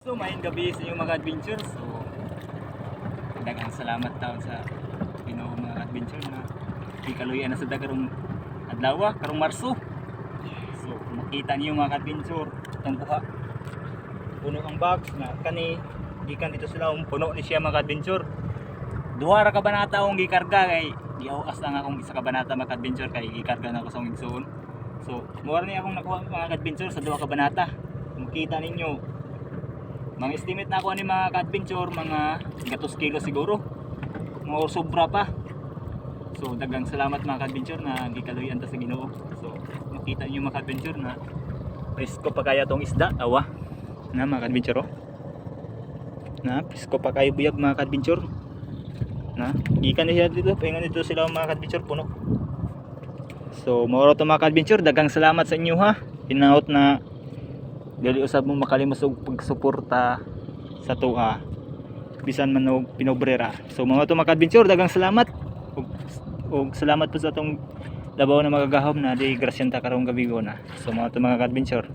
So maayong gabi sa inyong mga adventure. So daghang salamat taon sa Ginoo mga adventure na ikaluyan na sa dagarong adlaw karong Marso. So kung makita niyo mga adventure itong buha puno ang box na kani gikan dito sila puno ni siya mga adventure. Duha ra ka banata akong gikarga kay giawas lang akong isa ka banata mga adventure kay gikarga na ko sa igsoon. So mura ni akong nakuha mga adventure sa duha ka banata. Kung makita ninyo mga estimate na ako ni mga ka-adventure, mga 2 kilo siguro. Mga sobra pa. So daghang salamat mga ka-adventure na gikaluyan ta sa Ginoo. So makita niyo mga ka-adventure na presko pa kaya tong isda, awa. Na mga ka-adventure oh. Na presko pa kayo buyag mga ka-adventure. Na gikan na siya dito, pahinga dito sila mga ka-adventure puno. So moro to mga ka-adventure, daghang salamat sa inyo ha. Hinaut na dili usab mo makalimos og pagsuporta sa tuwa bisan man og pinobrera. So mga to mga adventure daghang salamat og salamat po sa atong labaw na magagahom na di grasyanta karong gabi na. So mga to mga adventure